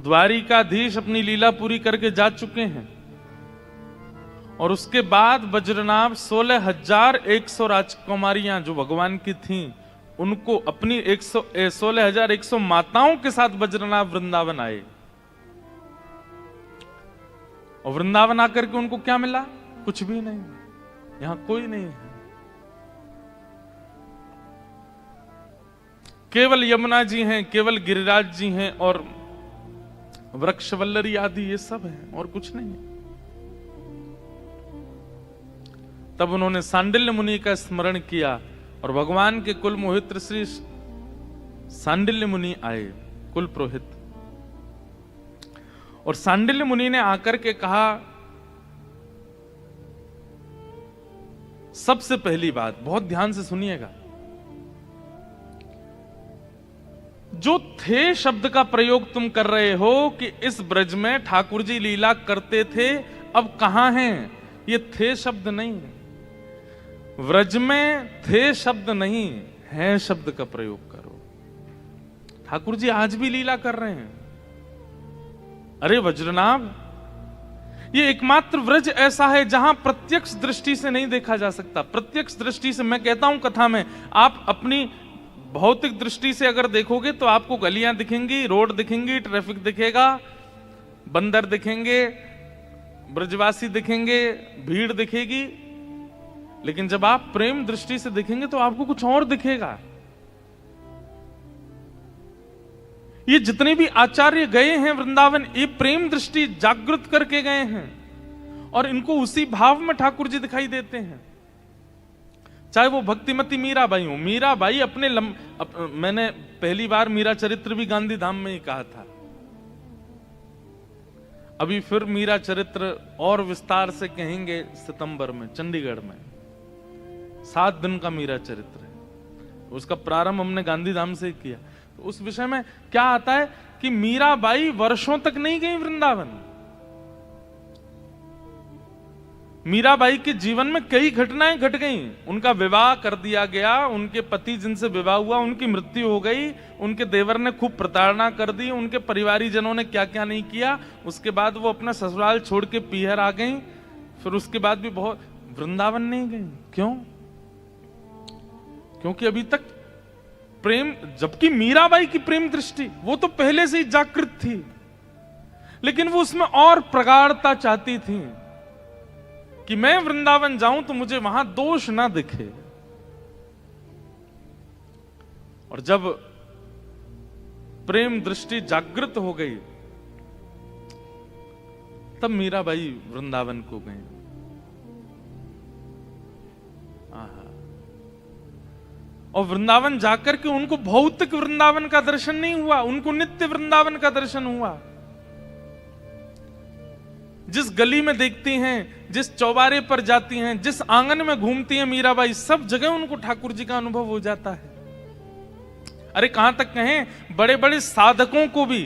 द्वारिकाधीश अपनी लीला पूरी करके जा चुके हैं और उसके बाद वज्रनाभ 16,100 राजकुमारियां जो भगवान की थीं उनको अपनी 16,100 माताओं के साथ वज्रनाभ वृंदावन आए। और वृंदावन आकर के उनको क्या मिला? कुछ भी नहीं, यहां कोई नहीं है, केवल यमुना जी हैं, केवल गिरिराज जी हैं और वृक्षवल्लरी आदि ये सब है और कुछ नहीं है। तब उन्होंने सांडिल्य मुनि का स्मरण किया और भगवान के कुल मोहित्र श्री सांडिल्य मुनि आए, कुल पुरोहित। और सांडिल्य मुनि ने आकर के कहा, सबसे पहली बात बहुत ध्यान से सुनिएगा, जो थे शब्द का प्रयोग तुम कर रहे हो कि इस ब्रज में ठाकुर जी लीला करते थे, अब कहां हैं? ये थे शब्द नहीं, व्रज में थे शब्द नहीं है शब्द का प्रयोग करो। ठाकुर जी आज भी लीला कर रहे हैं। अरे वज्रनाभ, ये एकमात्र व्रज ऐसा है जहां प्रत्यक्ष दृष्टि से नहीं देखा जा सकता। प्रत्यक्ष दृष्टि से, मैं कहता हूं कथा में, आप अपनी भौतिक दृष्टि से अगर देखोगे तो आपको गलियां दिखेंगी, रोड दिखेंगी, ट्रैफिक दिखेगा, बंदर दिखेंगे, ब्रजवासी दिखेंगे, भीड़ दिखेगी। लेकिन जब आप प्रेम दृष्टि से देखेंगे तो आपको कुछ और दिखेगा। ये जितने भी आचार्य गए हैं वृंदावन, ये प्रेम दृष्टि जागृत करके गए हैं और इनको उसी भाव में ठाकुर जी दिखाई देते हैं। चाहे वो भक्तिमती मीराबाई हो, मीराबाई अपने मैंने पहली बार मीरा चरित्र भी गांधी धाम में ही कहा था, अभी फिर मीरा चरित्र और विस्तार से कहेंगे सितंबर में चंडीगढ़ में। 7 दिन का मीरा चरित्र है, उसका प्रारंभ हमने गांधी धाम से ही किया। तो उस विषय में क्या आता है कि मीराबाई वर्षों तक नहीं गई वृंदावन। मीराबाई के जीवन में कई घटनाएं घट गईं। उनका विवाह कर दिया गया, उनके पति जिनसे विवाह हुआ उनकी मृत्यु हो गई, उनके देवर ने खूब प्रताड़ना कर दी, उनके परिवारी जनों ने क्या क्या नहीं किया। उसके बाद वो अपना ससुराल छोड़ के पीहर आ गई। फिर उसके बाद भी बहुत वृंदावन नहीं गई। क्यों? क्योंकि अभी तक प्रेम, जबकि मीराबाई की प्रेम दृष्टि वो तो पहले से ही जागृत थी, लेकिन वो उसमें और प्रगाढ़ता चाहती थी कि मैं वृंदावन जाऊं तो मुझे वहां दोष ना दिखे। और जब प्रेम दृष्टि जागृत हो गई तब मीराबाई वृंदावन को गई। और वृंदावन जाकर के उनको भौतिक वृंदावन का दर्शन नहीं हुआ, उनको नित्य वृंदावन का दर्शन हुआ। जिस गली में देखती हैं, जिस चौबारे पर जाती हैं, जिस आंगन में घूमती हैं मीराबाई, सब जगह उनको ठाकुर जी का अनुभव हो जाता है। अरे कहां तक कहें, बड़े बड़े साधकों को भी,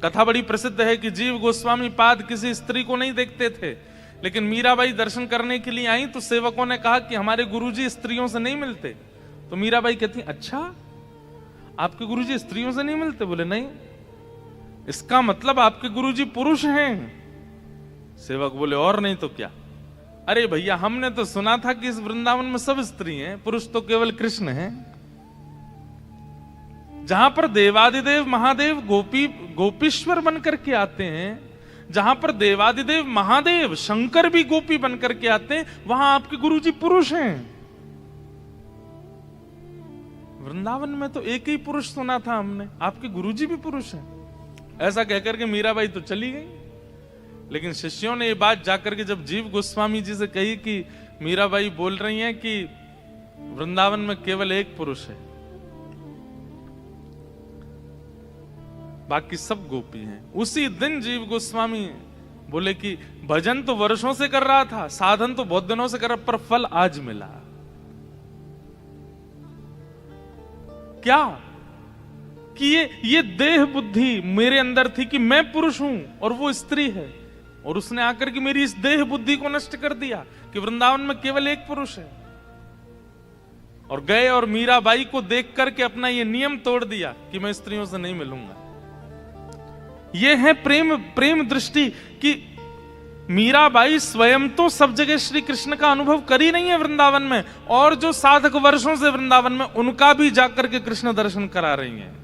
कथा बड़ी प्रसिद्ध है कि जीव गोस्वामी पाद किसी स्त्री को नहीं देखते थे, लेकिन मीराबाई दर्शन करने के लिए आई तो सेवकों ने कहा कि हमारे गुरुजी स्त्रियों से नहीं मिलते। तो मीराबाई कहती, अच्छा आपके गुरुजी स्त्रियों से नहीं मिलते? बोले नहीं, इसका मतलब आपके गुरुजी पुरुष हैं। सेवक बोले और नहीं तो क्या? अरे भैया, हमने तो सुना था कि इस वृंदावन में सब स्त्री हैं, पुरुष तो केवल कृष्ण हैं। जहां पर देवादिदेव महादेव गोपीश्वर बनकर के आते हैं, जहां पर देवादिदेव महादेव शंकर भी गोपी बनकर के आते हैं, वहां आपके गुरुजी पुरुष हैं। वृंदावन में तो एक ही पुरुष सुना था हमने, आपके गुरुजी भी पुरुष हैं। ऐसा कहकर के मीराबाई तो चली गई। लेकिन शिष्यों ने ये बात जाकर के जब जीव गोस्वामी जी से कही कि मीराबाई बोल रही हैं कि वृंदावन में केवल एक पुरुष है, बाकी सब गोपी हैं। उसी दिन जीव गोस्वामी बोले कि भजन तो वर्षों से कर रहा था, साधन तो बहुत दिनों से कर रहा, पर फल आज मिला। क्या? कि ये देह बुद्धि मेरे अंदर थी कि मैं पुरुष हूं और वो स्त्री है, और उसने आकर के मेरी इस देह बुद्धि को नष्ट कर दिया कि वृंदावन में केवल एक पुरुष है। और गए और मीराबाई को देख करके अपना ये नियम तोड़ दिया कि मैं स्त्रियों से नहीं मिलूंगा। ये है प्रेम, प्रेम दृष्टि कि मीराबाई स्वयं तो सब जगह श्री कृष्ण का अनुभव करी नहीं है वृंदावन में, और जो साधक वर्षों से वृंदावन में उनका भी जाकर के कृष्ण दर्शन करा रही हैं।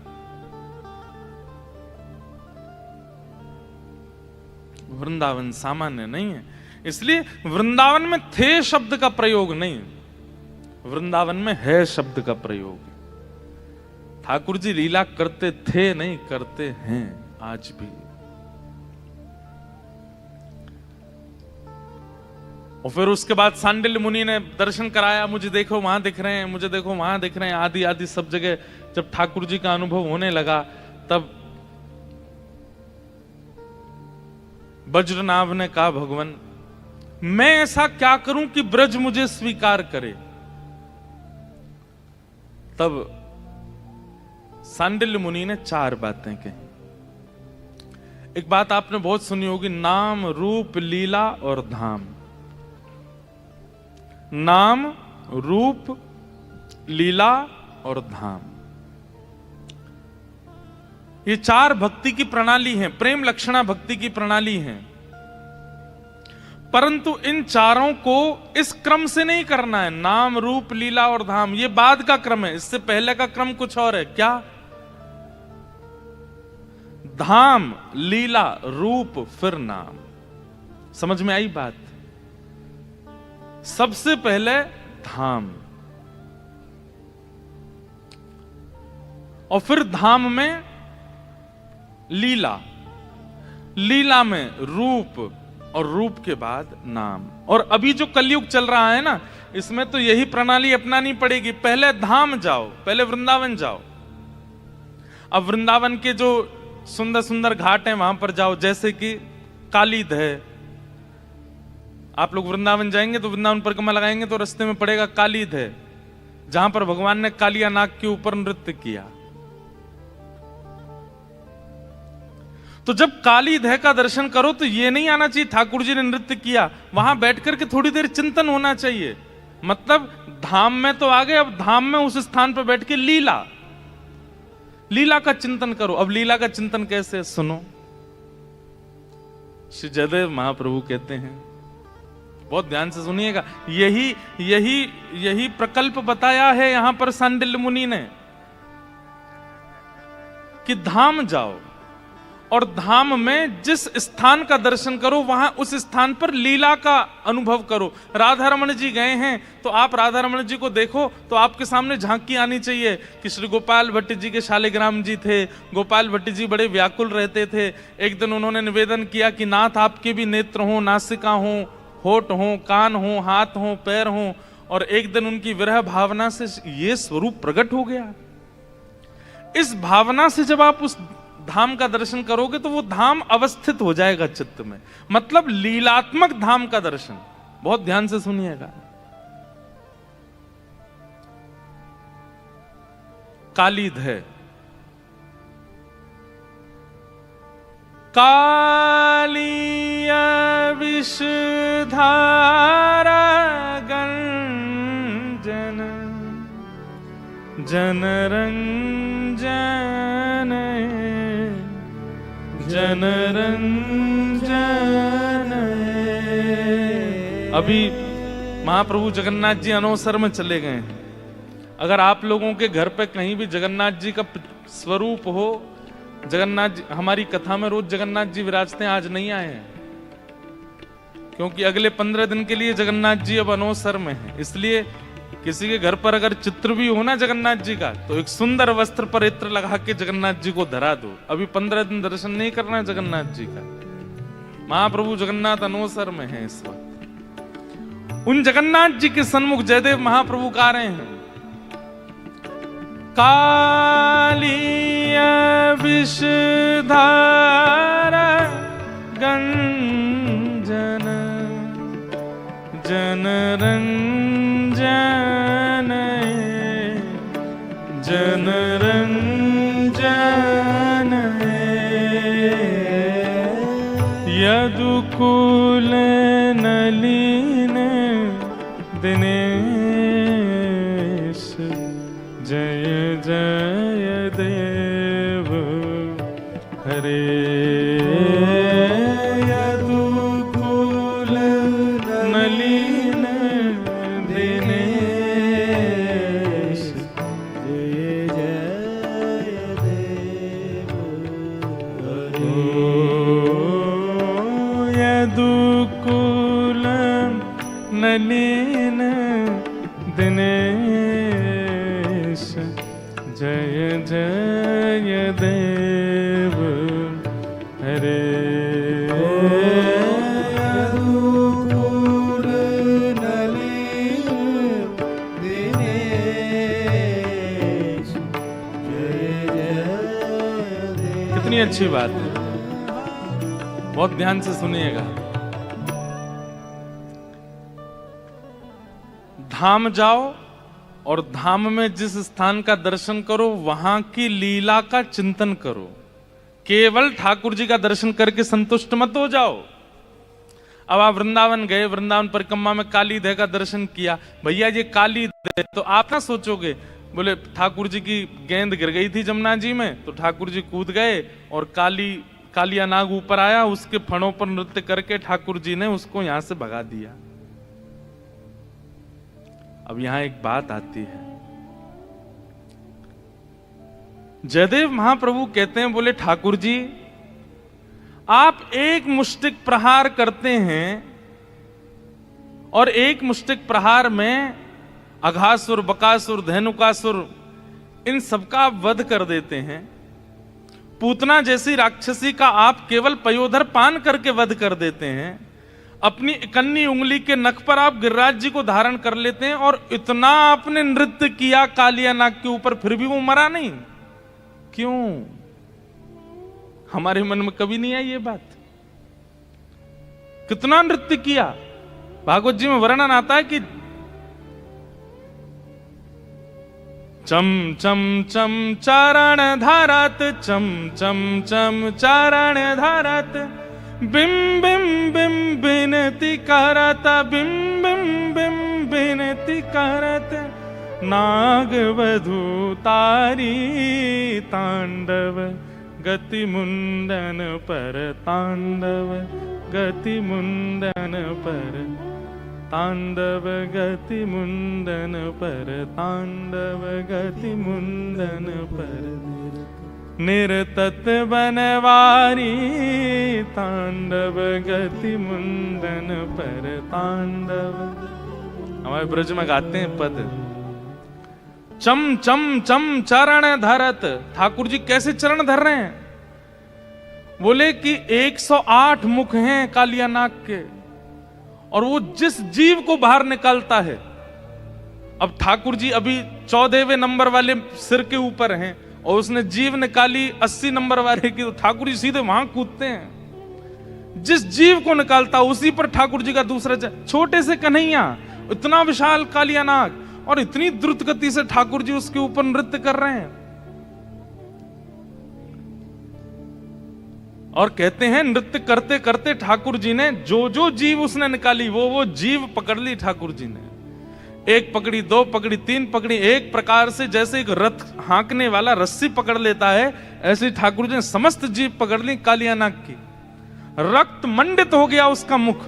वृंदावन सामान्य नहीं है, इसलिए वृंदावन में थे शब्द का प्रयोग नहीं, वृंदावन में है शब्द का प्रयोग। ठाकुर जी लीला करते थे नहीं, करते हैं आज भी। और फिर उसके बाद सांडिल्य मुनि ने दर्शन कराया, मुझे देखो वहां दिख रहे हैं, मुझे देखो वहां दिख रहे हैं, आदि आदि सब जगह जब ठाकुर जी का अनुभव होने लगा, तब वज्रनाभ ने कहा, भगवान मैं ऐसा क्या करूं कि ब्रज मुझे स्वीकार करे। तब सांडिल्य मुनि ने 4 बातें कही। एक बात आपने बहुत सुनी होगी, नाम रूप लीला और धाम। नाम रूप लीला और धाम, ये 4 भक्ति की प्रणाली है, प्रेम लक्षणा भक्ति की प्रणाली है। परंतु इन चारों को इस क्रम से नहीं करना है। नाम रूप लीला और धाम ये बाद का क्रम है, इससे पहले का क्रम कुछ और है। क्या? धाम, लीला, रूप, फिर नाम। समझ में आई बात? सबसे पहले धाम, और फिर धाम में लीला, लीला में रूप, और रूप के बाद नाम। और अभी जो कलयुग चल रहा है ना, इसमें तो यही प्रणाली अपनानी पड़ेगी। पहले धाम जाओ, पहले वृंदावन जाओ। अब वृंदावन के जो सुंदर सुंदर घाट हैं वहां पर जाओ, जैसे कि कालीद है। आप लोग वृंदावन जाएंगे तो वृंदावन परिक्रमा लगाएंगे तो रास्ते में पड़ेगा कालीद है, जहां पर भगवान ने कालिया नाग के ऊपर नृत्य किया। तो जब काली दह का दर्शन करो तो ये नहीं आना चाहिए ठाकुर जी ने नृत्य किया, वहां बैठ करके थोड़ी देर चिंतन होना चाहिए। मतलब धाम में तो आ गए, अब धाम में उस स्थान पर बैठ के लीला, लीला का चिंतन करो। अब लीला का चिंतन कैसे? सुनो, श्री जयदेव महाप्रभु कहते हैं, बहुत ध्यान से सुनिएगा, यही यही यही प्रकल्प बताया है यहां पर सांडिल्य मुनि ने कि धाम जाओ और धाम में जिस स्थान का दर्शन करो वहां उस स्थान पर लीला का अनुभव करो। राधा रमण जी गए हैं तो आप राधा रमण जी को देखो तो आपके सामने झांकी आनी चाहिए कि श्री गोपाल भट्ट जी के शालिग्राम जी थे। गोपाल भट्ट जी बड़े व्याकुल रहते थे। एक दिन उन्होंने निवेदन किया कि नाथ आपके भी नेत्र हों, नासिका हों, होठ हों, कान हों, हाथ हों, पैर हों। और एक दिन उनकी विरह भावना से ये स्वरूप प्रकट हो गया। इस भावना से जब आप उस धाम का दर्शन करोगे तो वो धाम अवस्थित हो जाएगा चित्त में, मतलब लीलात्मक धाम का दर्शन। बहुत ध्यान से सुनिएगा। कालीद है, कालिया विषधारा गंजन जनरंजन जनरंजन। अभी महाप्रभु जगन्नाथ जी अनवसर में चले गए हैं। अगर आप लोगों के घर पे कहीं भी जगन्नाथ जी का स्वरूप हो, जगन्नाथ जी, हमारी कथा में रोज जगन्नाथ जी विराजते हैं, आज नहीं आए हैं क्योंकि अगले 15 दिन के लिए जगन्नाथ जी अब अनवसर में हैं। इसलिए किसी के घर पर अगर चित्र भी हो ना जगन्नाथ जी का, तो एक सुंदर वस्त्र पर इत्र लगा के जगन्नाथ जी को धरा दो। अभी 15 दिन दर्शन नहीं करना है जगन्नाथ जी का। महाप्रभु जगन्नाथ अनवसर में है इस वक्त। उन जगन्नाथ जी के सन्मुख जयदेव महाप्रभु गा रहे हैं, कालिया विषधारा गंजन जनरंजन जनरंजन यदुकुल नलिन दिनेश जय जय देव हरे यदुकुल नलिन दिनेश, जय जय देव हरे। यदुकुल नलिन दिनेश, जय जय देव हरे। यदुकुल नलिन दिनेश, जय जय देव। कितनी अच्छी बात है, बहुत ध्यान से सुनिएगा। धाम जाओ और धाम में जिस स्थान का दर्शन करो वहां की लीला का चिंतन करो। केवल ठाकुर जी का दर्शन करके संतुष्ट मत हो जाओ। अब आप वृंदावन गए, वृंदावन परिक्रमा में काली देह का दर्शन किया, भैया ये काली देह, तो आप ना सोचोगे बोले ठाकुर जी की गेंद गिर गई थी जमुना जी में तो ठाकुर जी कूद गए और कालिया नाग ऊपर आया, उसके फणों पर नृत्य करके ठाकुर जी ने उसको यहां से भगा दिया। अब यहां एक बात आती है, जयदेव महाप्रभु कहते हैं, बोले ठाकुर जी आप एक मुष्टिक प्रहार करते हैं और एक मुष्टिक प्रहार में अघासुर, बकासुर, धेनुकासुर इन सबका आप वध कर देते हैं। पूतना जैसी राक्षसी का आप केवल पयोधर पान करके वध कर देते हैं। अपनी इकन्नी उंगली के नख पर आप गिरिराज जी को धारण कर लेते हैं और इतना आपने नृत्य किया कालिया नाग के ऊपर, फिर भी वो मरा नहीं। क्यों? हमारे मन में कभी नहीं आई ये बात। कितना नृत्य किया। भागवत जी में वर्णन आता है कि चम चम चम चारण धारत, चम चम चम चारण धारत, बिम बिम बिम बिनती करत, बिम बिम बिम बिनती करत, नाग वधू तारी तांडव, गति मुंडन पर तांडव, गति मुंडन पर तांडव, गति मुंडन पर तांडव, गति मुंडन पर निरतत बनवारी तांडव, गति मुंडन पर तांडव। हमारे ब्रज में गाते हैं पद, चम चम चम चरण धरत। ठाकुर जी कैसे चरण धर रहे हैं? बोले कि 108 मुख हैं कालिया नाग के और वो जिस जीव को बाहर निकालता है। अब ठाकुर जी अभी 14वें नंबर वाले सिर के ऊपर हैं और उसने जीव निकाली 80 नंबर वाले की, तो ठाकुर जी सीधे वहां कूदते हैं। जिस जीव को निकालता उसी पर ठाकुर जी का दूसरा छोटे से कन्हैया, इतना विशाल कालिया नाग और इतनी द्रुत गति से ठाकुर जी उसके ऊपर नृत्य कर रहे हैं। और कहते हैं नृत्य करते करते ठाकुर जी ने जो जो जीव उसने निकाली वो जीव पकड़ ली ठाकुर जी ने। एक पकड़ी, दो पकड़ी, तीन पकड़ी, एक प्रकार से जैसे एक रथ हाँकने वाला रस्सी पकड़ लेता है, ऐसे ठाकुर जी ने समस्त जीव पकड़ ली कालिया नाग की। रक्त मंडित हो गया उसका मुख,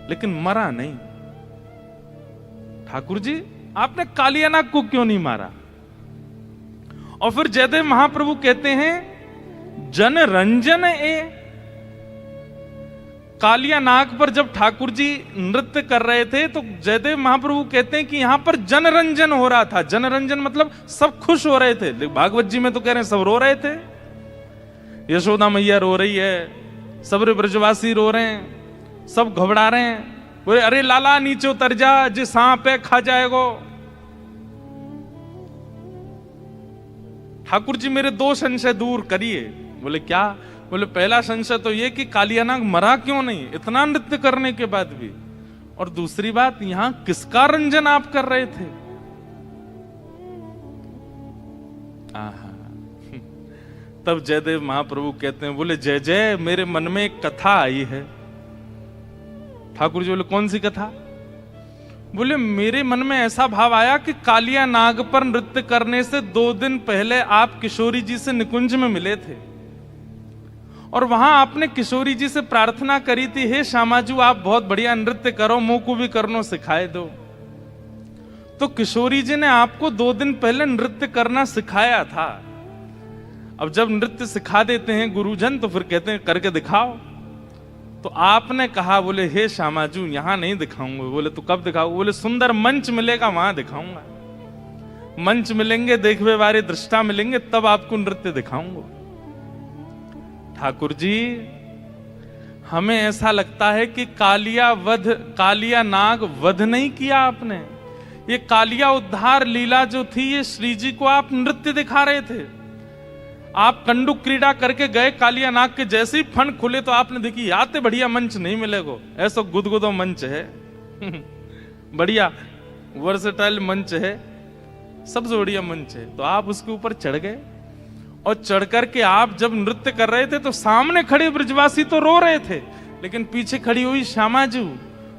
लेकिन मरा नहीं। ठाकुर जी आपने कालिया नाग को क्यों नहीं मारा? और फिर जयदेव महाप्रभु कहते हैं जन रंजन ए। कालिया नाग पर जब ठाकुर जी नृत्य कर रहे थे तो जयदेव महाप्रभु कहते हैं कि यहां पर जनरंजन हो रहा था। जनरंजन मतलब सब खुश हो रहे थे। भागवत जी में तो कह रहे हैं सब रो रहे थे। यशोदा मैया रो रही है, सब ब्रजवासी रो रहे हैं, सब घबरा रहे हैं। बोले अरे लाला नीचे उतर जा, जो सांप है खा जाएगो। ठाकुर जी मेरे 2 संशय दूर करिए। बोले क्या? बोले पहला संशय तो ये कि कालिया नाग मरा क्यों नहीं इतना नृत्य करने के बाद भी, और दूसरी बात यहां किसका रंजन आप कर रहे थे? आहा। तब जयदेव महाप्रभु कहते हैं, बोले जय जय मेरे मन में एक कथा आई है। ठाकुर जी बोले कौन सी कथा? बोले मेरे मन में ऐसा भाव आया कि कालिया नाग पर नृत्य करने से 2 दिन पहले आप किशोरी जी से निकुंज में मिले थे और वहां आपने किशोरी जी से प्रार्थना करी थी, हे श्यामाजू आप बहुत बढ़िया नृत्य करो, मुंह को भी करनो सिखाए दो। तो किशोरी जी ने आपको 2 दिन पहले नृत्य करना सिखाया था। अब जब नृत्य सिखा देते हैं गुरुजन तो फिर कहते हैं करके दिखाओ। तो आपने कहा, बोले हे श्यामाजू यहां नहीं दिखाऊंगा। बोले तो कब दिखाओ? बोले सुंदर मंच मिलेगा वहां दिखाऊंगा। मंच मिलेंगे, देखने वाले दृष्टा मिलेंगे, तब आपको नृत्य दिखाऊंगा। ठाकुर जी हमें ऐसा लगता है कि कालिया नाग वध नहीं किया आपने। ये कालिया उद्धार लीला जो थी, ये श्री जी को आप नृत्य दिखा रहे थे। आप कंडुक क्रीड़ा करके गए, कालिया नाग के जैसे ही फन खुले तो आपने देखी याते बढ़िया मंच नहीं मिलेगा, ऐसा गुदगुदो मंच है बढ़िया वर्सेटाइल मंच है, सबसे बढ़िया मंच है। तो आप उसके ऊपर चढ़ गए और चढ़ करके आप जब नृत्य कर रहे थे तो सामने खड़े ब्रजवासी तो रो रहे थे, लेकिन पीछे खड़ी हुई श्यामाजू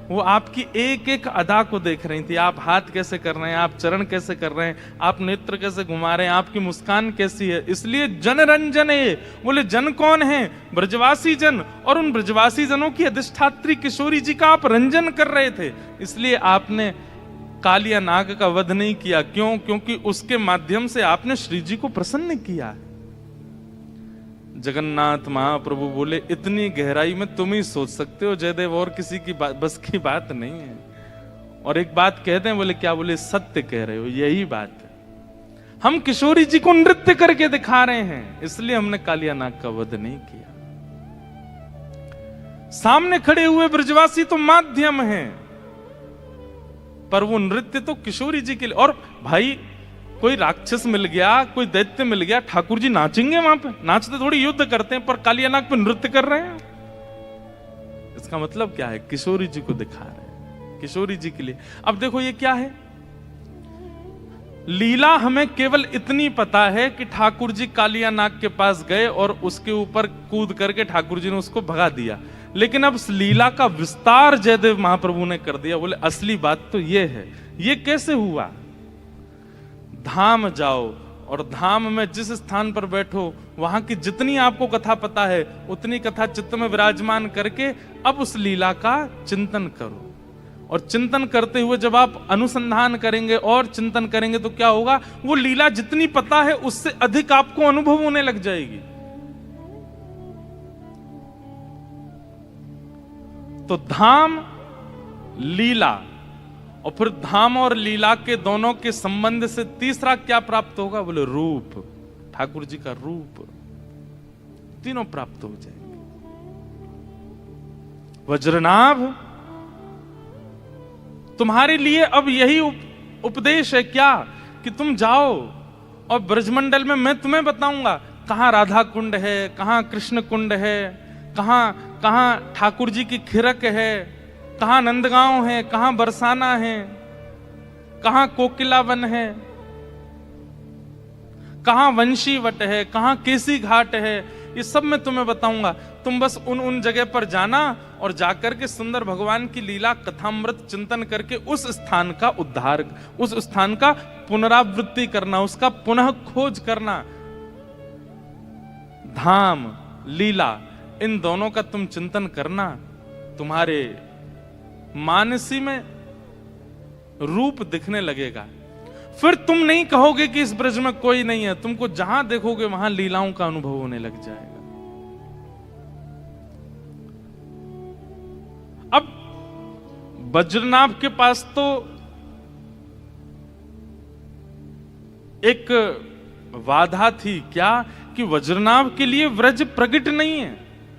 वो आपकी एक एक अदा को देख रही थी। आप हाथ कैसे कर रहे हैं, आप चरण कैसे कर रहे हैं, आप नेत्र कैसे घुमा रहे हैं, आपकी मुस्कान कैसी है। इसलिए जनरंजन है। बोले जन कौन है? ब्रजवासी जन। और उन ब्रजवासी जनों की अधिष्ठात्री किशोरी जी का आप रंजन कर रहे थे, इसलिए आपने कालिया नाग का वध नहीं किया। क्यों? क्योंकि उसके माध्यम से आपने श्री जी को प्रसन्न किया। जगन्नाथ महाप्रभु बोले इतनी गहराई में तुम ही सोच सकते हो जयदेव, और किसी की बस की बात नहीं है। और एक बात कहते हैं, बोले क्या? बोले सत्य कह रहे हो, यही बात है। हम किशोरी जी को नृत्य करके दिखा रहे हैं, इसलिए हमने कालिया नाग का वध नहीं किया। सामने खड़े हुए ब्रजवासी तो माध्यम हैं, पर वो नृत्य तो किशोरी जी के लिए। और भाई कोई राक्षस मिल गया, कोई दैत्य मिल गया, ठाकुर जी नाचेंगे वहां पे? नाचते थोड़ी युद्ध करते हैं, पर कालिया नाग पे नृत्य कर रहे हैं। इसका मतलब क्या है? किशोरी जी को दिखा रहे हैं, किशोरी जी के लिए। अब देखो ये क्या है, लीला हमें केवल इतनी पता है कि ठाकुर जी कालिया नाग के पास गए और उसके ऊपर कूद करके ठाकुर जी ने उसको भगा दिया। लेकिन अब इस लीला का विस्तार जयदेव महाप्रभु ने कर दिया। बोले असली बात तो ये है। ये कैसे हुआ? धाम जाओ और धाम में जिस स्थान पर बैठो वहां की जितनी आपको कथा पता है उतनी कथा चित्त में विराजमान करके अब उस लीला का चिंतन करो। और चिंतन करते हुए जब आप अनुसंधान करेंगे और चिंतन करेंगे तो क्या होगा? वो लीला जितनी पता है उससे अधिक आपको अनुभव होने लग जाएगी। तो धाम, लीला, और फिर धाम और लीला के दोनों के संबंध से तीसरा क्या प्राप्त होगा? बोले रूप, ठाकुर जी का रूप। तीनों प्राप्त हो जाएंगे। वज्रनाभ तुम्हारे लिए अब यही उपदेश है क्या कि तुम जाओ और ब्रजमंडल में मैं तुम्हें बताऊंगा कहां राधा कुंड है, कहां कृष्ण कुंड है, कहां ठाकुर जी की खिरक है, कहां नंदगांव है, कहां बरसाना है, कहां कोकिलावन है, कहां वंशीवट है, कहां केसी घाट है। ये सब मैं तुम्हें बताऊंगा। तुम बस उन जगह पर जाना और जाकर के सुंदर भगवान की लीला कथामृत चिंतन करके उस स्थान का उद्धार, उस स्थान का पुनरावृत्ति करना, उसका पुनः खोज करना। धाम, लीला, इन दोनों का तुम चिंतन करना, तुम्हारे मानसी में रूप दिखने लगेगा। फिर तुम नहीं कहोगे कि इस ब्रज में कोई नहीं है, तुमको जहां देखोगे वहां लीलाओं का अनुभव होने लग जाएगा। अब वज्रनाभ के पास तो एक बाधा थी क्या कि वज्रनाभ के लिए व्रज प्रकट नहीं है,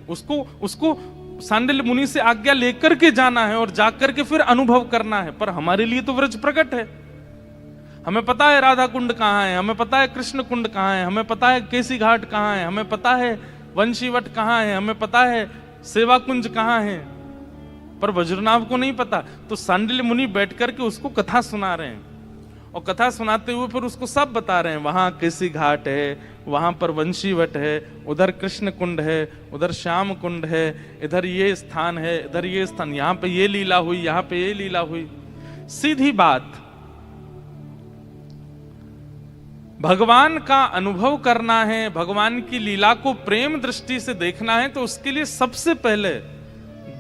उसको सांडिल्य मुनि से आज्ञा लेकर के जाना है और जाकर के फिर अनुभव करना है। पर हमारे लिए तो व्रज प्रकट है, हमें पता है राधा कुंड कहां है, हमें पता है कृष्ण कुंड कहां है, हमें पता है केसी घाट कहां है, हमें पता है वंशीवट कहां है, हमें पता है सेवा कुंज कहां है, पर वज्रनाभ को नहीं पता। तो सांडिल्य मुनि बैठ करके उसको कथा सुना रहे हैं और कथा सुनाते हुए फिर उसको सब बता रहे हैं, वहां केसी घाट है, वहां पर वंशीवट है, उधर कृष्ण कुंड है, उधर श्याम कुंड है, इधर ये स्थान है, इधर ये स्थान, यहां पे ये लीला हुई, यहां पे ये लीला हुई। सीधी बात, भगवान का अनुभव करना है, भगवान की लीला को प्रेम दृष्टि से देखना है, तो उसके लिए सबसे पहले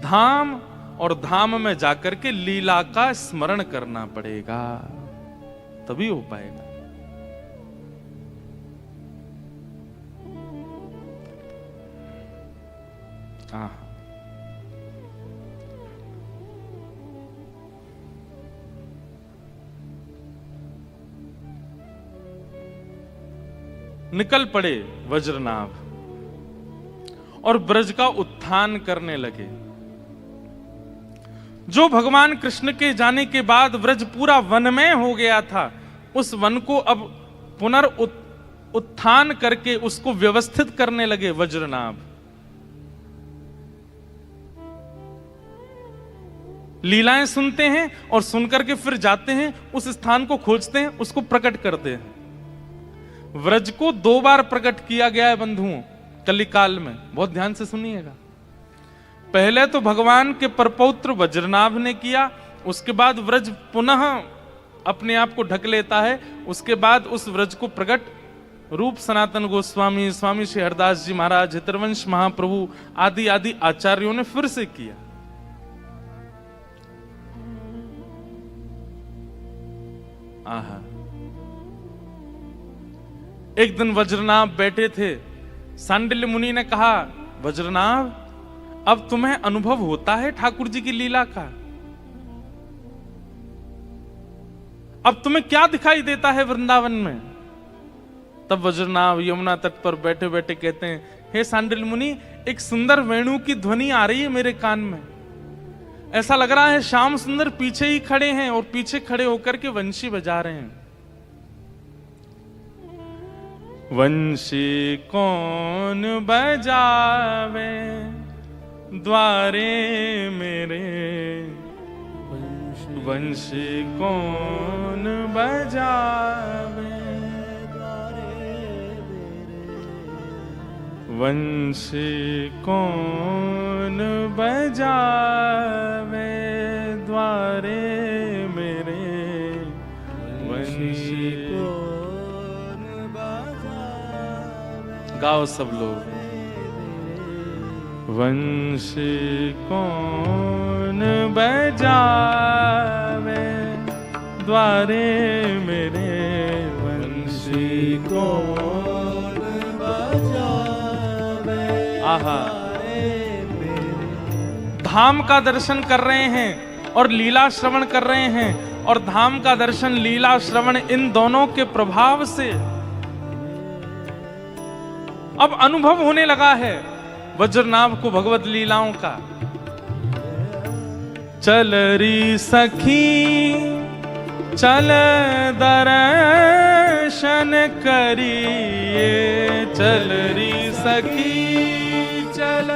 धाम और धाम में जाकर के लीला का स्मरण करना पड़ेगा, तभी हो पाएगा। निकल पड़े वज्रनाभ और ब्रज का उत्थान करने लगे। जो भगवान कृष्ण के जाने के बाद ब्रज पूरा वनमय हो गया था, उस वन को अब उत्थान करके उसको व्यवस्थित करने लगे वज्रनाभ। लीलाएं सुनते हैं और सुनकर के फिर जाते हैं, उस स्थान को खोजते हैं, उसको प्रकट करते हैं। व्रज को 2 बार प्रकट किया गया है बंधुओं कलिकाल में, बहुत ध्यान से सुनिएगा। पहले तो भगवान के परपौत्र वज्रनाभ ने किया, उसके बाद व्रज पुनः अपने आप को ढक लेता है, उसके बाद उस व्रज को प्रकट रूप सनातन गोस्वामी, स्वामी श्री हरदास जी महाराज, हितरवंश महाप्रभु आदि आदि आचार्यों ने फिर से किया। आहा, एक दिन वज्रनाभ बैठे थे, सांडिल्य मुनि ने कहा, वज्रनाभ अब तुम्हें अनुभव होता है ठाकुर जी की लीला का? अब तुम्हें क्या दिखाई देता है वृंदावन में? तब वज्रनाभ यमुना तट पर बैठे बैठे कहते हैं, हे सांडिल्य मुनि, एक सुंदर वेणु की ध्वनि आ रही है मेरे कान में। ऐसा लग रहा है श्याम सुंदर पीछे ही खड़े हैं और पीछे खड़े होकर के वंशी बजा रहे हैं। वंशी कौन बजावे द्वारे मेरे, वंशी कौन बजावे वंशी कौन बजावे द्वारे मेरे, वंशी कौन बजावे। गाओ सब लोग। वंशी कौन बजावे द्वारे मेरे, वंशी कौन बजावे। आहा, धाम का दर्शन कर रहे हैं और लीला श्रवण कर रहे हैं, और धाम का दर्शन, लीला श्रवण, इन दोनों के प्रभाव से अब अनुभव होने लगा है वज्रनाभ को भगवत लीलाओं का। चल री सखी चल दर्शन करिए, चल री सखी चल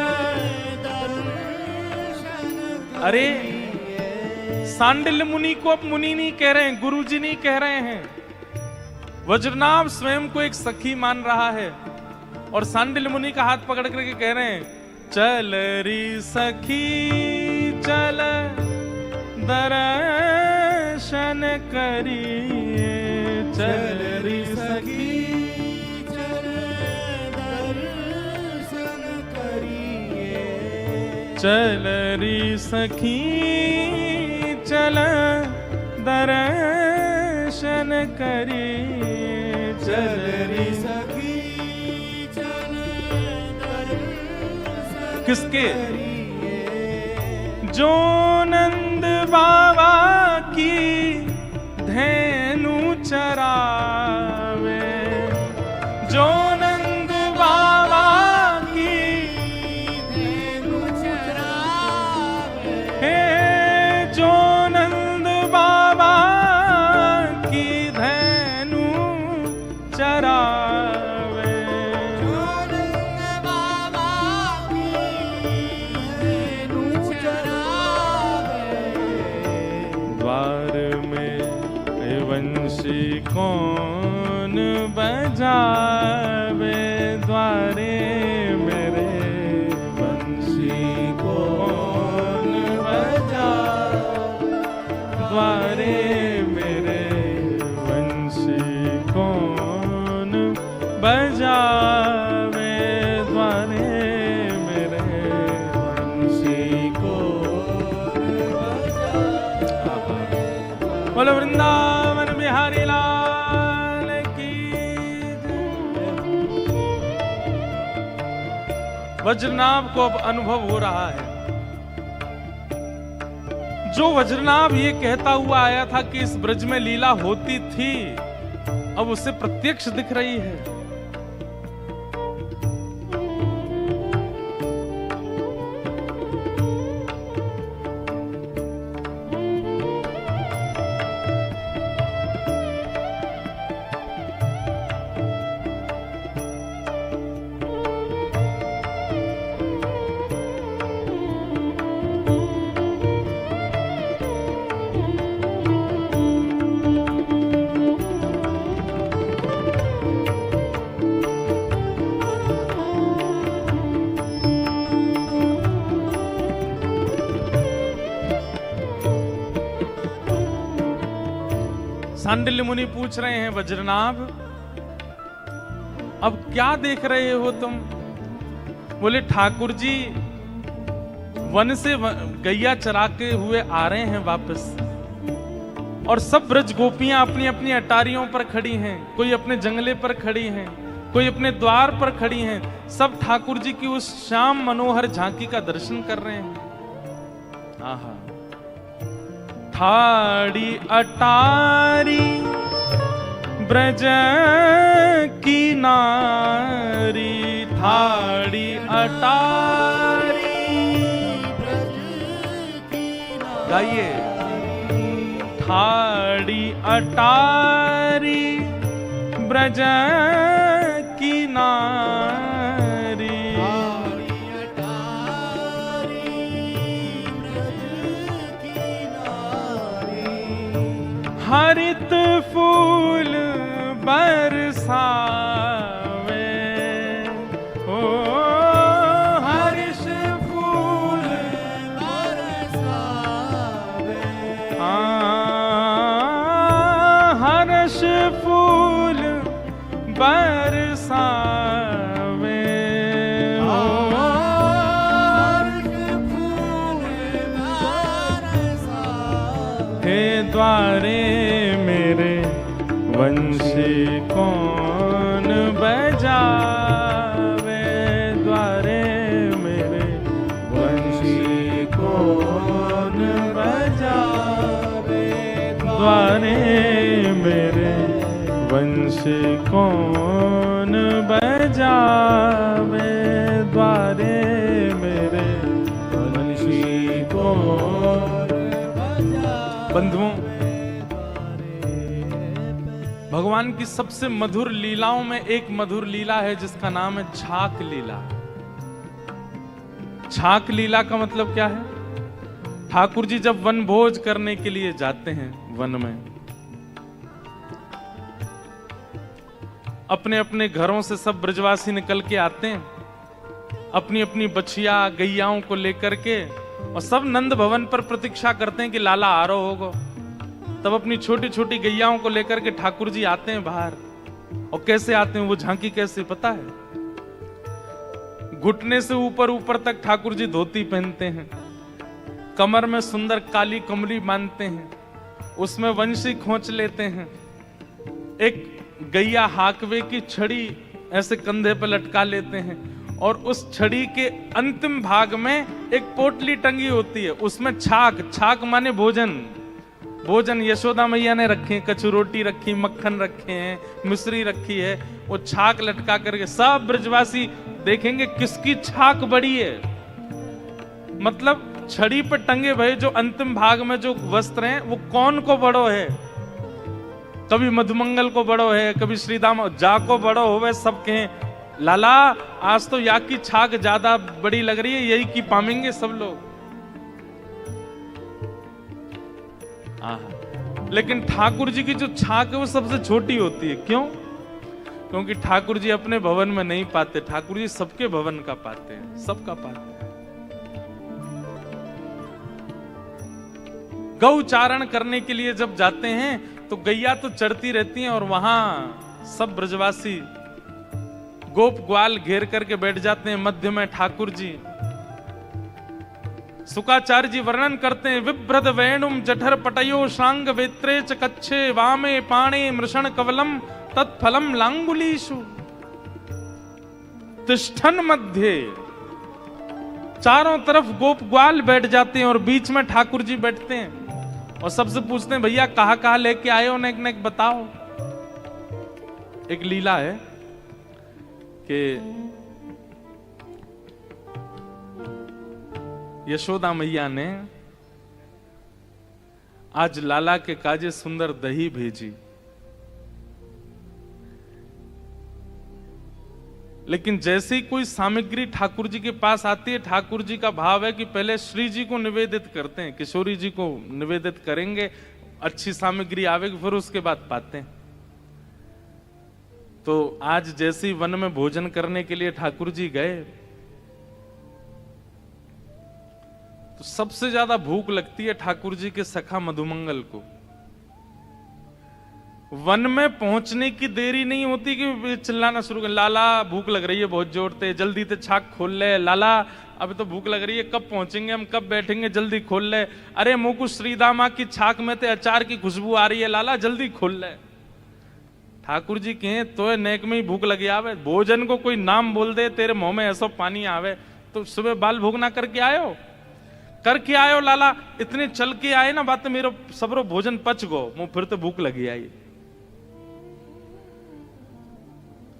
दर्शन। अरे सांडिल्य मुनि को अब मुनि नहीं कह रहे हैं, गुरु जी नहीं कह रहे हैं। वज्रनाभ स्वयं को एक सखी मान रहा है और सांडिल्य मुनि का हाथ पकड़ करके कह रहे हैं, चल री सखी चल दर्शन करिए, चल री सखी चल दर्शन करिए, चल री सखी चल दर्शन करिए, चल री सखी। किसके? जो नंद बाबा की धेनु चरावे, जो नंद बाबा की धेनु चरावे, हे जो नंद बाबा की धेनु चरावे, वंशी कौन बजावे द्वारे मेरे, वंशी कौन बजावे द्वारे मेरे, वंशी कौन वज्रनाभ को अब अनुभव हो रहा है। जो वज्रनाभ ये कहता हुआ आया था कि इस ब्रज में लीला होती थी, अब उसे प्रत्यक्ष दिख रही है। सांडिल्य मुनि पूछ रहे हैं, वज्रनाभ अब क्या देख रहे हो तुम? बोले ठाकुर जी वन से गैया चरा के हुए आ रहे हैं वापस, और सब ब्रज गोपियां अपनी अपनी अटारियों पर खड़ी हैं, कोई अपने जंगले पर खड़ी हैं, कोई अपने द्वार पर खड़ी हैं, सब ठाकुर जी की उस श्याम मनोहर झांकी का दर्शन कर रहे हैं। आहा, ठाड़ी अटारी ब्रज की नारी, ठाड़ी अटारी ब्रज की नारी, गाइए, ठाड़ी अटारी ब्रज की नारी, हरित फूल बरसावे, ओ हर्ष फूल बरसावे, हर्ष फूल बरसावे, हे द्वारे मेरे वंशी कौन बजावे, द्वारे मेरे वंशी कौन बजावे, द्वारे मेरे वंशी कौन बजावे, द्वारे मेरे वंशी कौन। बंधुओं, भगवान की सबसे मधुर लीलाओं में एक मधुर लीला है जिसका नाम है छाक लीला। छाक लीला का मतलब क्या है? ठाकुर जी जब वन भोज करने के लिए जाते हैं, वन में अपने अपने घरों से सब ब्रजवासी निकल के आते हैं, अपनी अपनी बछिया गैयाओं को लेकर के, और सब नंद भवन पर प्रतीक्षा करते हैं कि लाला आ रहा होगा। तब अपनी छोटी छोटी गैयाओं को लेकर के ठाकुर जी आते हैं बाहर। और कैसे आते हैं, वो झांकी कैसे पता है? घुटने से ऊपर ऊपर तक ठाकुर जी धोती पहनते हैं, कमर में सुंदर काली कमली बांधते हैं, उसमें वंशी खोंच लेते हैं, एक गैया हाकवे की छड़ी ऐसे कंधे पर लटका लेते हैं, और उस छड़ी के अंतिम भाग में एक पोटली टंगी होती है, उसमें छाक, छाक माने भोजन, भोजन यशोदा मैया ने रखे, कचू रोटी रखी, मक्खन रखे हैं, मिश्री रखी है, वो छाक लटका करके सब ब्रजवासी देखेंगे किसकी छाक बड़ी है। मतलब छड़ी पर टंगे भय जो अंतिम भाग में जो वस्त्र हैं वो कौन को बड़ो है। कभी मधुमंगल को बड़ो है, कभी श्रीदाम जा को बड़ो होवे, सब कहें लाला आज तो या की छाक ज्यादा बड़ी लग रही है, यही की पामेंगे सब लोग। लेकिन ठाकुर जी की जो छाक है वो सबसे छोटी होती है। क्यों? क्योंकि ठाकुर जी अपने भवन में नहीं पाते, ठाकुर जी सबके भवन का पाते हैं, सबका पाते हैं। गौ चारण करने के लिए जब जाते हैं तो गैया तो चढ़ती रहती हैं, और वहां सब ब्रजवासी गोप ग्वाल घेर करके बैठ जाते हैं, मध्य में ठाकुर जी। सुकाचार्य जी वर्णन करते हैं, विभ्रद वेणुम जठर पटयो शांग वेत्रे च कच्छे वामे पाणे मृषण कवलम तत्फलम लांगुलीषु तिष्ठन मध्ये चारों तरफ गोप ग्वाल बैठ जाते हैं और बीच में ठाकुर जी बैठते हैं और सबसे पूछते हैं भैया कहाँ लेके आए हो, नेक नेक बताओ। एक लीला है कि यशोदा मैया ने आज लाला के काजे सुंदर दही भेजी, लेकिन जैसे ही कोई सामग्री ठाकुर जी के पास आती है, ठाकुर जी का भाव है कि पहले श्री जी को निवेदित करते हैं, किशोरी जी को निवेदित करेंगे, अच्छी सामग्री आवेगी फिर उसके बाद पाते हैं। तो आज जैसे ही वन में भोजन करने के लिए ठाकुर जी गए तो सबसे ज्यादा भूख लगती है ठाकुर जी के सखा मधुमंगल को। वन में पहुंचने की देरी नहीं होती कि चिल्लाना शुरू कर, लाला भूख लग रही है बहुत जोर से, जल्दी से छाक खोल ले, लाला अभी तो भूख लग रही है, कब पहुंचेंगे हम, कब बैठेंगे, जल्दी खोल ले, अरे मुकुश श्रीदामा की छाक में ते अचार की खुशबू आ रही है, लाला जल्दी खोल ले। ठाकुर जी कहे तो नेक में ही भूख लगी आवे, भोजन को कोई नाम बोल दे तेरे मुंह में ऐसा पानी आवे, तो सुबह बाल भोग ना करके आयो लाला, इतने चल के आए ना बात मेरो सबरो भोजन पच गो, मुंह फिर तो भूख लगी आई।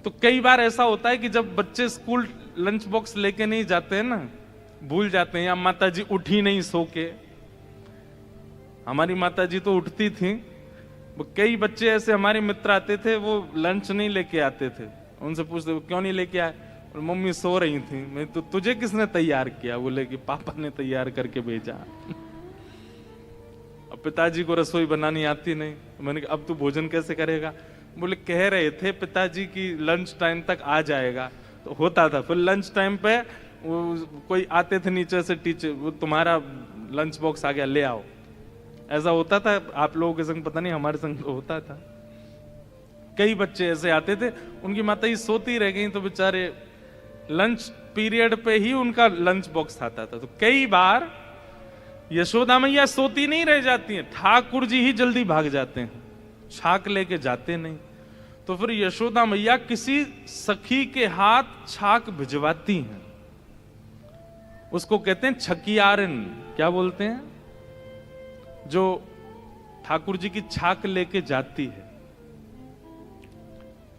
तो कई बार ऐसा होता है कि जब बच्चे स्कूल लंच बॉक्स लेके नहीं जाते हैं ना, भूल जाते हैं, या माता जी उठी नहीं सो के, हमारी माता जी तो उठती थी, वो कई बच्चे ऐसे हमारे मित्र आते थे वो लंच नहीं लेके आते थे, उनसे पूछते क्यों नहीं लेके आए, और मम्मी सो रही थी। मैं तो तुझे किसने तैयार किया, बोले कि पापा ने तैयार करके भेजा। अब पिताजी को रसोई बनानी आती नहीं, मैंने कहा अब तू भोजन कैसे करेगा, बोले कह रहे थे पिताजी की लंच टाइम तक आ जाएगा, तो होता था। फिर लंच टाइम पे वो कोई आते थे नीचे से टीचर, वो तुम्हारा लंच बॉक्स आ गया ले आओ, ऐसा होता था। आप लोगों के संग पता नहीं, हमारे संग तो होता था। कई बच्चे ऐसे आते थे, उनकी माता ही सोती रह गई तो बेचारे लंच पीरियड पे ही उनका लंच बॉक्स आता था। तो कई बार यशोदा मैया सोती नहीं रह जाती हैं, ठाकुर जी ही जल्दी भाग जाते हैं, छाक लेके जाते नहीं। तो फिर यशोदा मैया किसी सखी के हाथ छाक भिजवाती हैं, उसको कहते हैं छकियारन। क्या बोलते हैं? जो ठाकुर जी की छाक लेके जाती है,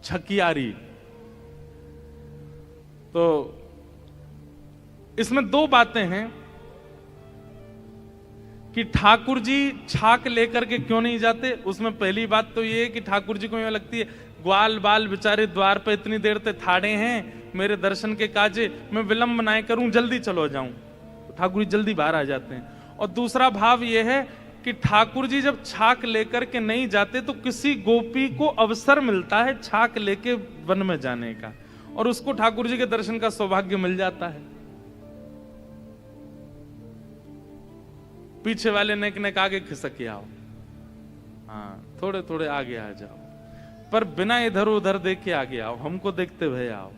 छकियारी। तो इसमें दो बातें हैं कि ठाकुर जी छाक लेकर के क्यों नहीं जाते। उसमें पहली बात तो ये है कि ठाकुर जी को ये लगती है ग्वाल बाल बेचारे द्वार पे इतनी देर से ठाड़े हैं, मेरे दर्शन के काजे, मैं विलंब ना करूं, जल्दी चलो जाऊं। तो ठाकुर जी जल्दी बाहर आ जाते हैं। और दूसरा भाव ये है कि ठाकुर जी जब छाक लेकर के नहीं जाते तो किसी गोपी को अवसर मिलता है छाक लेके वन में जाने का, और उसको ठाकुर जी के दर्शन का सौभाग्य मिल जाता है। पीछे वाले नेक नेक आगे खिसक के आओ, हाँ थोड़े थोड़े आगे आ जाओ, पर बिना इधर उधर देख के आगे आओ, हमको देखते हुए आओ।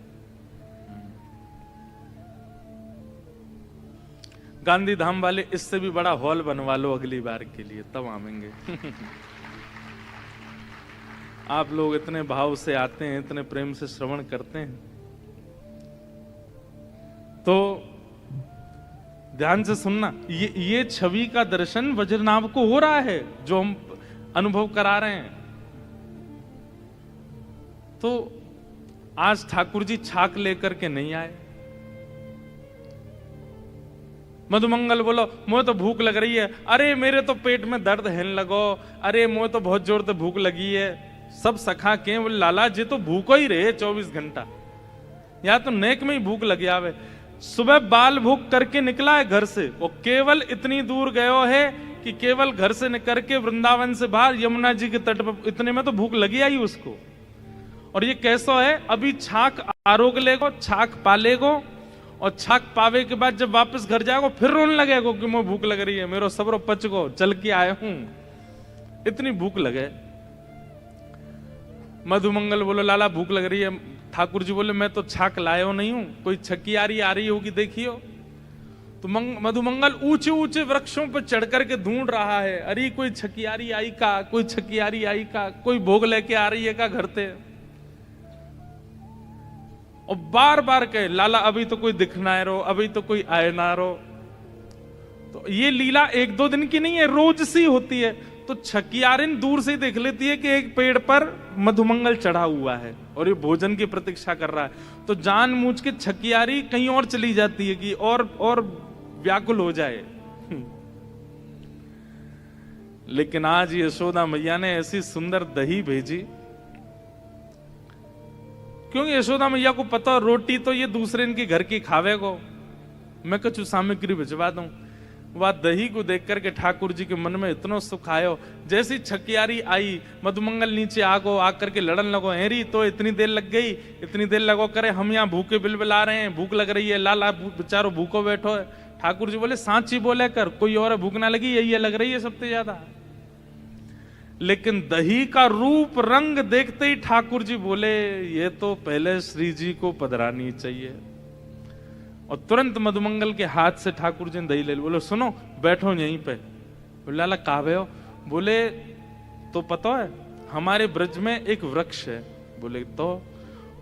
गांधी धाम वाले इससे भी बड़ा हॉल बनवा लो अगली बार के लिए, तब आवेंगे। आप लोग इतने भाव से आते हैं, इतने प्रेम से श्रवण करते हैं, तो ध्यान से सुनना, ये छवि का दर्शन वज्रनाभ को हो रहा है जो हम अनुभव करा रहे हैं। तो आज ठाकुर जी छाक लेकर के नहीं आए। मधुमंगल बोलो मुझे तो भूख लग रही है, अरे मेरे तो पेट में दर्द है लगो, अरे मुझे तो बहुत जोर से भूख लगी है। सब सखा के बोले लाला जी तो भूखो ही रहे 24 घंटा, या तो नेक में ही भूख लगी आवे। सुबह बाल भूख करके निकला है घर से, वो केवल इतनी दूर गयो है कि केवल घर से निकल के वृंदावन से बाहर यमुना जी के तट पर, इतने में तो भूख लगी आई उसको। और ये कैसा है, अभी छाक आरोग लेगो, छाक पालेगो, और छाक पावे के बाद जब वापस घर जाएगो फिर रोने लगेगो कि मुझे भूख लग रही है, मेरो सबरो पच गो, चल के आया हूं, इतनी भूख लगे। मधुमंगल बोलो लाला भूख लग रही है। ठाकुर जी बोले मैं तो छाक लायो नहीं हूं, कोई छकियारी आ रही होगी देखियो। तो मधुमंगल ऊंचे ऊंचे वृक्षों पर चढ़ करके ढूंढ रहा है, अरे कोई छकियारी आई का, कोई छकियारी आई का, कोई भोग लेके आ रही है का घर से। और बार बार कहे लाला अभी तो कोई दिख ना रो, अभी तो कोई आए ना रो। तो ये लीला एक दो दिन की नहीं है, रोज सी होती है। तो छकियारिन दूर से ही देख लेती है कि एक पेड़ पर मधुमंगल चढ़ा हुआ है और ये भोजन की प्रतीक्षा कर रहा है। तो जानबूझ के छकियारी कहीं और चली जाती है कि और व्याकुल हो जाए। लेकिन आज यशोदा मैया ने ऐसी सुंदर दही भेजी, क्योंकि यशोदा मैया को पता रोटी तो ये दूसरे इनके घर की खावे को, मैं कुछ सामग्री भिजवा दूं। वह दही को देख करके ठाकुर जी के मन में इतना सुख आयो। जैसी छकियारी आई, मधुमंगल नीचे आगो, आकर के लड़न लगो, हेरी तो इतनी देर लग गई, इतनी देर लगो करे, हम यहाँ भूखे बिलबिला रहे हैं, भूख लग रही है, लाला बेचारो भूखो बैठो है। ठाकुर जी बोले सांची बोले कर, कोई और भूख ना लगी, यही लग रही है सबसे ज्यादा। लेकिन दही का रूप रंग देखते ही ठाकुर जी बोले ये तो पहले श्री जी को पधरानी चाहिए। और तुरंत मधुमंगल के हाथ से ठाकुर जी ने दही ले ली। बोले सुनो बैठो यहीं पे। बोले लाला कावे हो? बोले तो पता है हमारे ब्रज में एक वृक्ष है। बोले तो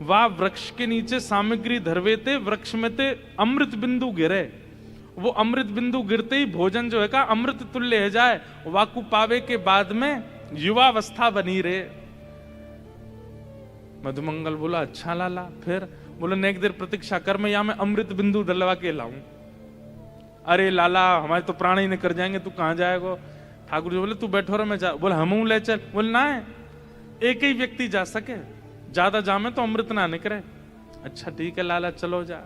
वह वृक्ष के नीचे सामग्री धरवे थे, वृक्ष में थे अमृत बिंदु गिरे। वो अमृत बिंदु गिरते ही भोजन जो है का अमृत तुल्य है जाए, वाकु पावे के बाद में युवावस्था बनी रे। मधुमंगल बोला अच्छा लाला। फिर बोले नेक देर प्रतीक्षा कर, मैं यहां में अमृत बिंदु डलवा के लाऊं। अरे लाला हमारे तो प्राण ही नहीं कर जाएंगे, तू कहां जाएगा? ठाकुर जी बोले तू बैठो रे मैं जा। बोले हम ले चल। बोले ना है, एक ही व्यक्ति जा सके, ज्यादा जामे तो अमृत ना निकले। अच्छा ठीक है लाला चलो जा।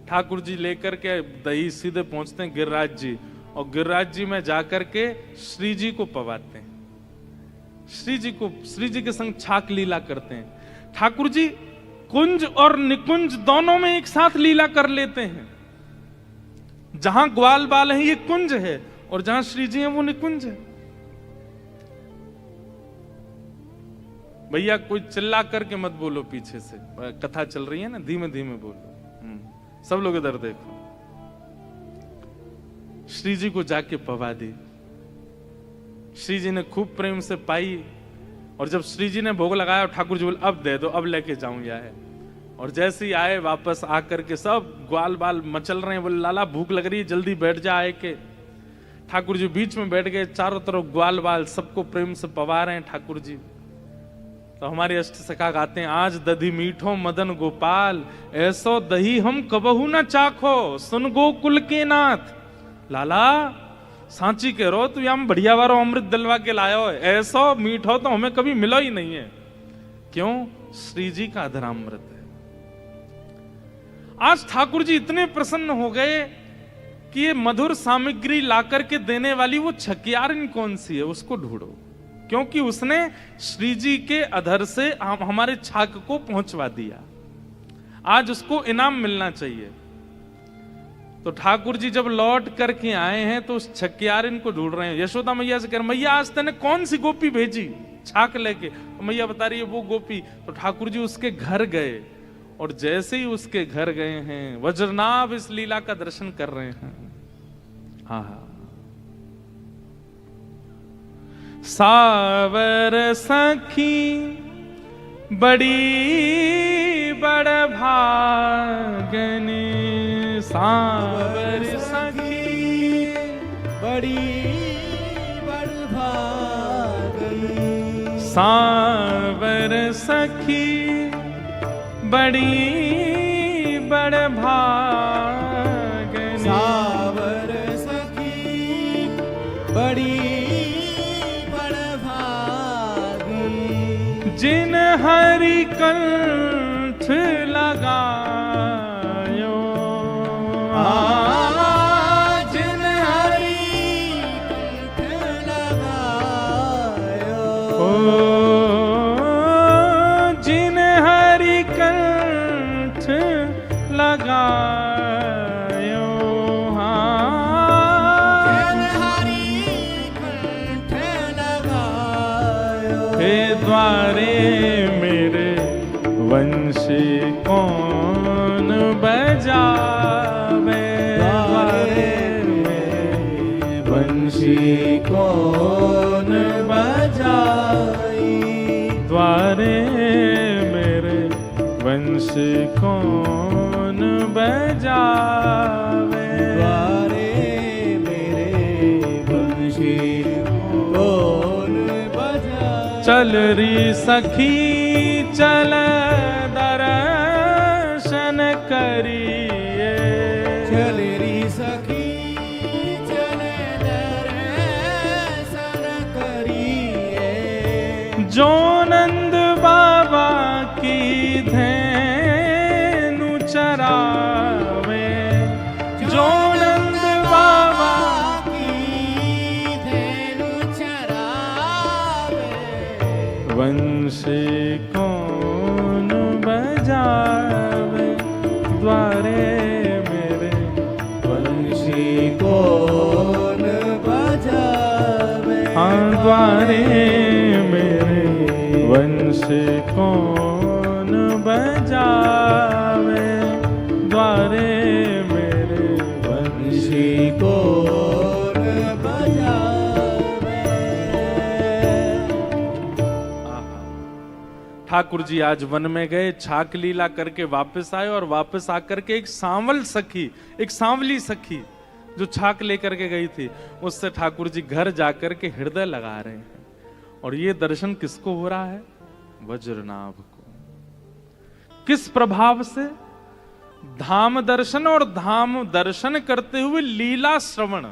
ठाकुर जी लेकर के दही सीधे पहुंचते हैं गिरिराज जी, और गिरिराज जी में जाकर के श्री जी को पवाते हैं। श्री जी के संग छाक लीला करते हैं। ठाकुर जी कुंज और निकुंज दोनों में एक साथ लीला कर लेते हैं। जहां ग्वाल बाल है ये कुंज है, और जहां श्री जी है वो निकुंज है। भैया कोई चिल्ला करके मत बोलो, पीछे से कथा चल रही है ना, धीमे धीमे बोलो। सब लोग इधर देखो। श्री जी को जाके पवा दी। श्री जी ने खूब प्रेम से पाई, और जब श्री जी ने भोग लगाया ठाकुर जी बोले अब दे दो, अब लेके जाऊं या है। और जैसे ही आए वापस आकर के सब ग्वाल बाल मचल रहे हैं। बोले लाला भूख लग रही है, जल्दी बैठ जा आए के। ठाकुर जी बीच में बैठ गए, चारों तरफ ग्वाल बाल सबको प्रेम से पवा रहे हैं ठाकुर जी। तो हमारे अष्ट सखा गाते हैं आज दधी मीठो मदन गोपाल, ऐसो दही हम कबहू न चाखो, सुन गोकुल के नाथ। लाला सांची कह रो तू यहां बढ़िया वारो अमृत दलवा के लायो है, ऐसो मीठो तो हमें कभी मिलो ही नहीं है। क्यों? श्री जी का अधरामृत है। आज ठाकुर जी इतने प्रसन्न हो गए कि ये मधुर सामग्री लाकर के देने वाली वो छकियारिन कौन सी है, उसको ढूंढो। क्योंकि उसने श्री जी के अधर से हमारे छाक को पहुंचवा दिया। आज उसको इनाम मिलना चाहिए। तो ठाकुर जी जब लौट करके आए हैं तो उस छकियारिन को ढूंढ रहे हैं। यशोदा मैया से कह रहे मैया आज तूने कौन सी गोपी भेजी छाक लेके? तो मैया बता रही है वो गोपी। तो ठाकुर जी उसके घर गए, और जैसे ही उसके घर गए हैं वज्रनाभ इस लीला का दर्शन कर रहे हैं। हाँ सावर सखी बड़ी बड़ भागने, सावर सखी बड़ी बड़ भागनी, सावर सखी बड़ी बड़ भागनी, सावर सखी बड़ी बड़ भागनी, जिन हरि कंठ लगायो, जिन हरि कंठ लगायो, जिन हरि कंठ लगायो, जिन हरि कंठ लगायो, हे द्वारे मेरे वंशी कौन बजावे, द्वारे में बंशी कौन बजाई, द्वारे मेरे वंशी वंश कौन बजावे, द्वारे मेरे बंशी कौन बजावे। चल री सखी चल दर्शन करिए, चल री सखी चल दर्शन करिए। जो नंद बाबा की धेनु चरावे, जो नंद बाबा की धेनु चरावे। वंशी कौन बजावे, द्वारे मेरे बंशी कौन बजावे। हाँ द्वारे मेरे वंशी कौन बजावे, द्वारे मेरे बंशी कौन बजावे। ठाकुर जी आज वन में गए, छाक लीला करके वापस आए और वापस आकर के एक सांवल सखी, एक सांवली सखी जो छाक लेकर के गई थी, उससे ठाकुर जी घर जाकर के हृदय लगा रहे हैं। और ये दर्शन किसको हो रहा है? वज्रनाभ को। किस प्रभाव से? धाम दर्शन और धाम दर्शन करते हुए लीला श्रवण।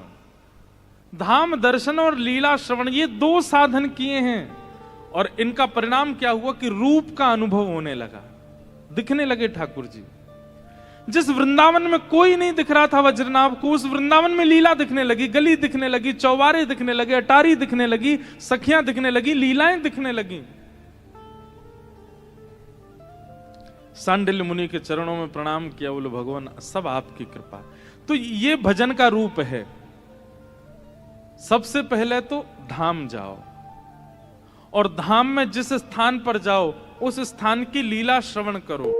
धाम दर्शन और लीला श्रवण ये दो साधन किए हैं और इनका परिणाम क्या हुआ कि रूप का अनुभव होने लगा, दिखने लगे ठाकुर जी। जिस वृंदावन में कोई नहीं दिख रहा था वज्रनाभ को, उस वृंदावन में लीला दिखने लगी, गली दिखने लगी, चौबारे दिखने लगे, अटारी दिखने लगी, सखियां दिखने लगी, लीलाएं दिखने लगी। सांडिल्य मुनि के चरणों में प्रणाम किया, बोले भगवान सब आपकी कृपा। तो ये भजन का रूप है। सबसे पहले तो धाम जाओ और धाम में जिस स्थान पर जाओ उस स्थान की लीला श्रवण करो।